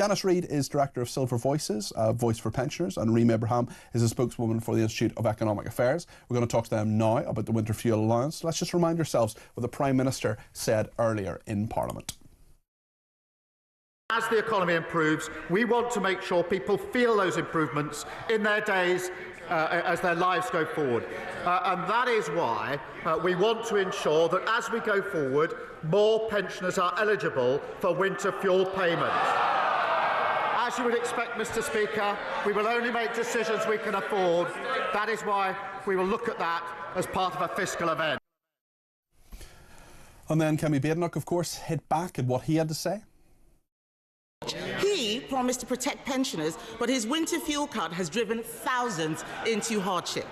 Dennis Reid is Director of Silver Voices, Voice for Pensioners, and Reem Ibrahim is a spokeswoman for the Institute of Economic Affairs. We're going to talk to them now about the winter fuel allowance. Let's just remind ourselves what the Prime Minister said earlier in Parliament. As the economy improves, we want to make sure people feel those improvements in their days as their lives go forward. And that is why we want to ensure that as we go forward, more pensioners are eligible for winter fuel payments. As you would expect, Mr. Speaker, we will only make decisions we can afford. That is why we will look at that as part of a fiscal event. And then Kemi Badenoch, of course, hit back at what he had to say. He promised to protect pensioners, but his winter fuel cut has driven thousands into hardship.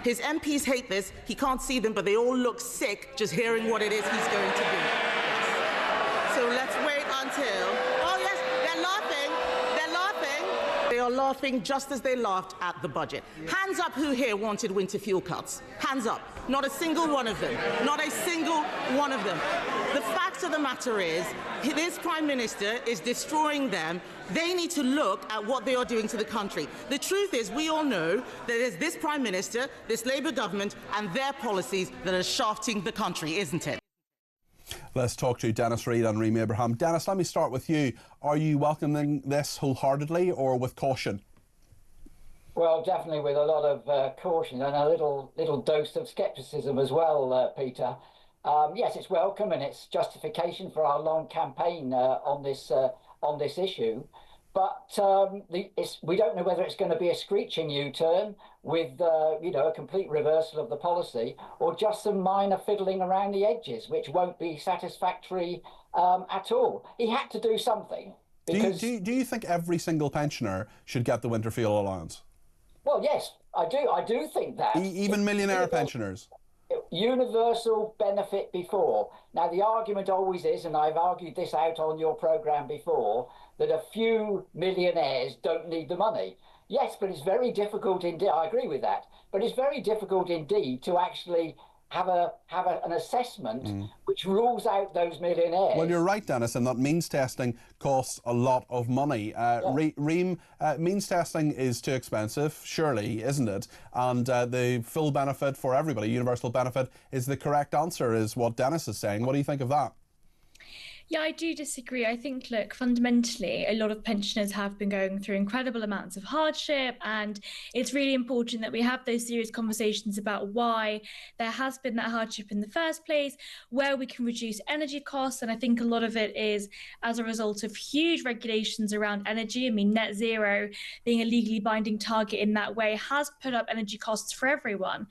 His MPs hate this. He can't see them, but they all look sick just hearing what it is he's going to do. So let's wait until... Oh, yes, they're laughing. They're laughing. They are laughing just as they laughed at the budget. Hands up who here wanted winter fuel cuts. Hands up. Not a single one of them. Not a single one of them. The fact of the matter is, this Prime Minister is destroying them. They need to look at what they are doing to the country. The truth is, we all know that it's this Prime Minister, this Labour government, and their policies that are shafting the country, isn't it? Let's talk to Dennis Reid and Reem Ibrahim. Dennis, let me start with you. Are you welcoming this wholeheartedly or with caution? Well, definitely with a lot of caution and a little dose of scepticism as well, Peter. Yes, it's welcome and it's justification for our long campaign on this issue. But we don't know whether it's going to be a screeching U-turn with a complete reversal of the policy, or just some minor fiddling around the edges, which won't be satisfactory at all. He had to do something. Because... Do you think every single pensioner should get the winter fuel allowance? Well, yes, I do. I do think that. Even millionaire pensioners? Universal benefit before. Now, the argument always is, and I've argued this out on your programme before, that a few millionaires don't need the money. Yes, but it's very difficult indeed. I agree with that. But it's very difficult indeed to actually have an assessment which rules out those millionaires. Well, you're right, Dennis, and that means testing costs a lot of money. Reem, means testing is too expensive, surely, isn't it? And the full benefit for everybody, universal benefit, is the correct answer, is what Dennis is saying. What do you think of that? Yeah, I do disagree. I think, look, fundamentally, a lot of pensioners have been going through incredible amounts of hardship, and it's really important that we have those serious conversations about why there has been that hardship in the first place, where we can reduce energy costs. And I think a lot of it is as a result of huge regulations around energy. I mean, net zero being a legally binding target in that way has put up energy costs for everyone.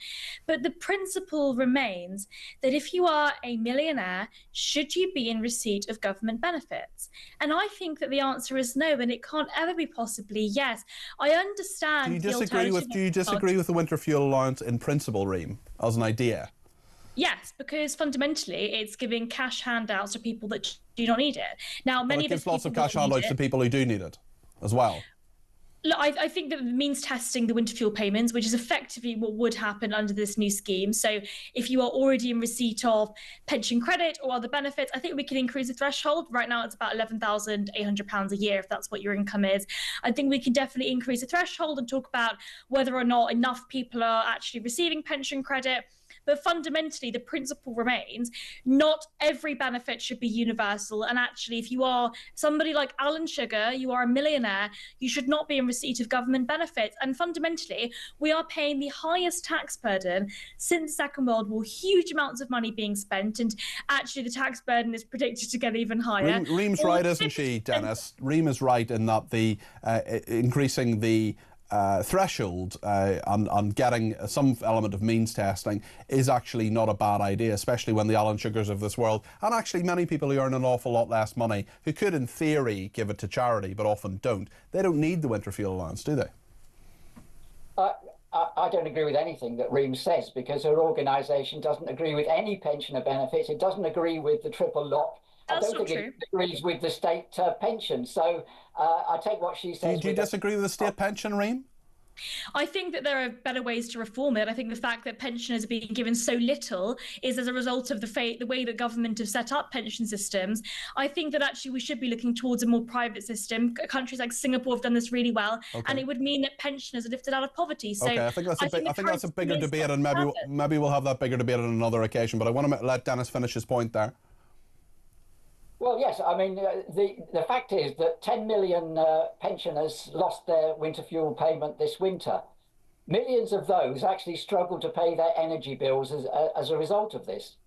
But the principle remains that if you are a millionaire, should you be in receipt of government benefits? And I think that the answer is no, and it can't ever be possibly yes. I understand. Do you disagree with the winter fuel allowance in principle, Reem, as an idea? Yes, because fundamentally it's giving cash handouts to people that do not need it. Now, many of us gives lots of cash handouts to people who do need it as well. Look, I think that means testing the winter fuel payments, which is effectively what would happen under this new scheme. So if you are already in receipt of pension credit or other benefits, I think we can increase the threshold. Right now, it's about £11,800 a year, if that's what your income is. I think we can definitely increase the threshold and talk about whether or not enough people are actually receiving pension credit. But fundamentally, the principle remains, not every benefit should be universal. And actually, if you are somebody like Alan Sugar, you are a millionaire, you should not be in receipt of government benefits. And fundamentally, we are paying the highest tax burden since the Second World War, huge amounts of money being spent. And actually, the tax burden is predicted to get even higher. Reem's right, isn't she, Dennis? Reem is right in that the increasing the threshold and getting some element of means testing is actually not a bad idea, especially when the Alan Sugars of this world, and actually many people who earn an awful lot less money, who could in theory give it to charity but often don't, they don't need the winter fuel allowance, do they? I don't agree with anything that Reem says, because her organisation doesn't agree with any pensioner benefits. It doesn't agree with the triple lock. I don't think it agrees with the state pension. So I take what she says. Do you disagree with the state pension, Reem? I think that there are better ways to reform it. I think the fact that pensioners are being given so little is as a result of the way that government have set up pension systems. I think that actually we should be looking towards a more private system. Countries like Singapore have done this really well, and it would mean that pensioners are lifted out of poverty. So I think that's a bigger debate, and maybe we'll have that bigger debate on another occasion. But I want to let Dennis finish his point there. Well, yes. I mean, the fact is that 10 million pensioners lost their winter fuel payment this winter. Millions of those actually struggled to pay their energy bills as a result of this.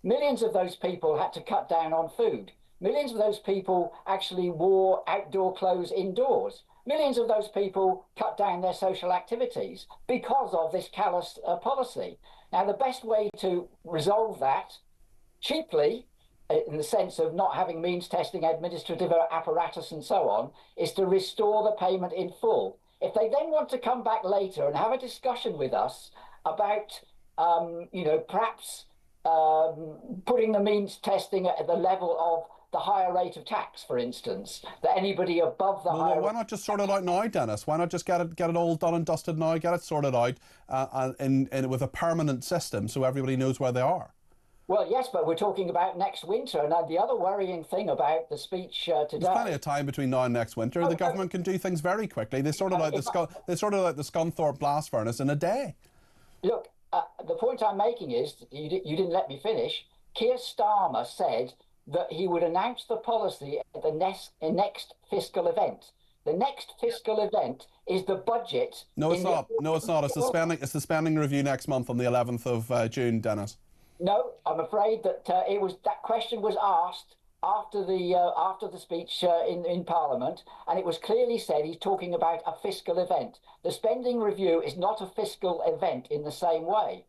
Millions of those people had to cut down on food. Millions of those people actually wore outdoor clothes indoors. Millions of those people cut down their social activities because of this callous policy. Now, the best way to resolve that cheaply, in the sense of not having means testing, administrative apparatus and so on, is to restore the payment in full. If they then want to come back later and have a discussion with us about, perhaps putting the means testing at the level of the higher rate of tax, for instance, that anybody above the higher... Why not just sort it out now, Dennis? Why not just get it all done and dusted now, get it sorted out and with a permanent system so everybody knows where they are? Well, yes, but we're talking about next winter. And the other worrying thing about the speech today... There's plenty of time between now and next winter. The government can do things very quickly. They sorted out the Scunthorpe blast furnace in a day. Look, the point I'm making is, you didn't let me finish, Keir Starmer said that he would announce the policy at the next fiscal event. The next fiscal event is the budget... No, it's not. No, it's not. It's the spending review next month on the 11th of June, Dennis. No, I'm afraid that that question was asked after the speech in Parliament, and it was clearly said he's talking about a fiscal event. The spending review is not a fiscal event in the same way.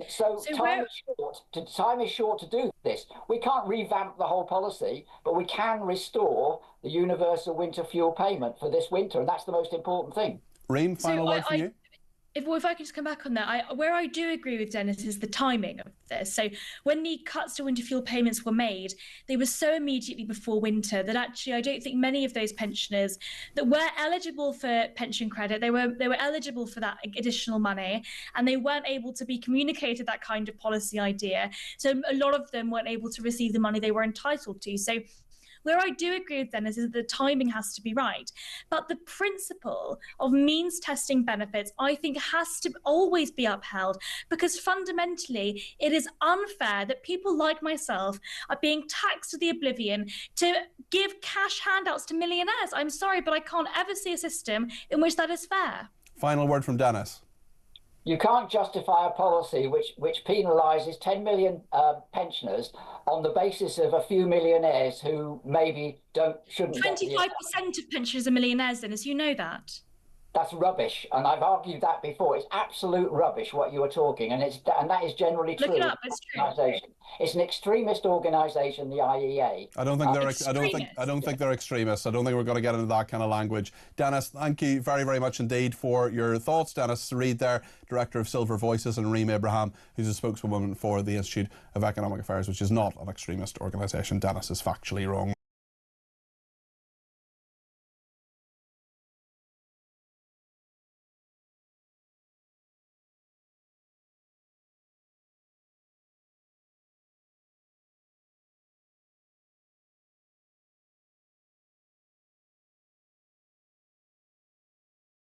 So time is short to do this. We can't revamp the whole policy, but we can restore the universal winter fuel payment for this winter, and that's the most important thing. Reem, final word from you? If I could just come back on that, where I do agree with Dennis is the timing of this. So when the cuts to winter fuel payments were made, they were so immediately before winter that actually I don't think many of those pensioners that were eligible for pension credit, they were eligible for that additional money, and they weren't able to be communicated that kind of policy idea. So a lot of them weren't able to receive the money they were entitled to. So where I do agree with Dennis is that the timing has to be right. But the principle of means testing benefits, I think, has to always be upheld, because fundamentally it is unfair that people like myself are being taxed to the oblivion to give cash handouts to millionaires. I'm sorry, but I can't ever see a system in which that is fair. Final word from Dennis. You can't justify a policy which penalises 10 million pensioners on the basis of a few millionaires who maybe shouldn't. 25% of pensioners are millionaires, Dennis. You know that. That's rubbish, and I've argued that before. It's absolute rubbish what you are talking, and that is generally true. Look it up. It's true. It's an extremist organisation, the IEA. I don't think they're extremists. I don't think we're going to get into that kind of language. Dennis, thank you very, very much indeed for your thoughts. Dennis Reid there, Director of Silver Voices, and Reem Ibrahim, who's a spokeswoman for the Institute of Economic Affairs, which is not an extremist organisation. Dennis is factually wrong.